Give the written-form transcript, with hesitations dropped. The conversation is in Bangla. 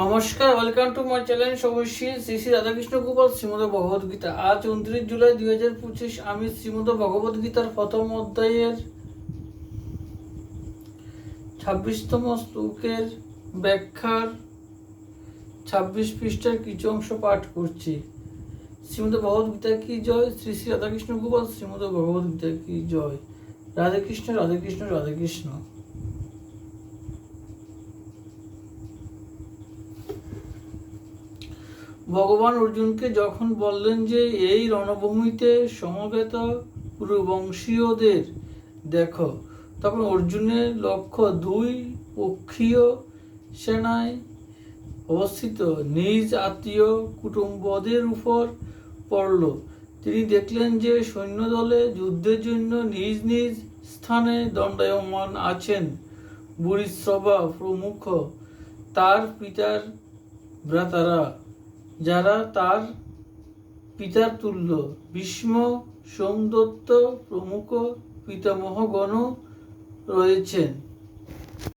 নমস্কার, ওয়েলকাম টু মাই চ্যানেল সবশ্রী শ্রী শ্রী রাধাকৃষ্ণ গোপাল শ্রীমদ ভগবদ গীতা। আজ 29 জুলাই 2025। আমি শ্রীমদ ভগবদ গীতার প্রথম অধ্যায়ের 26তম শ্লোকের ব্যাখ্যার 26 পৃষ্ঠার কিছু অংশ পাঠ করছি। শ্রীমদ ভগবদ গীতা কি জয়, শ্রী শ্রী রাধাকৃষ্ণ গোপাল শ্রীমদ ভগবদ গীতা কি জয়। রাধে কৃষ্ণ, রাধে কৃষ্ণ, রাধে কৃষ্ণ। ভগবান অর্জুনকে যখন বললেন যে এই রণভূমিতে সমবেত কুরুবংশীয়দের দেখো, তখন অর্জুনের লক্ষ্য দুই পক্ষীয় সেনায় অবস্থিত নিজ আত্মীয় কুটুম্বদের উপর পড়ল। তিনি দেখলেন যে সৈন্যদলে যুদ্ধের জন্য নিজ নিজ স্থানে দণ্ডায়মান আছেন ভূরিশ্রবা প্রমুখ তার পিতার ভ্রাতারা, যারা তার পিতার তুল্য। ভীষ্ম, সোমদত্ত প্রমুখ পিতামহগণ রয়েছেন।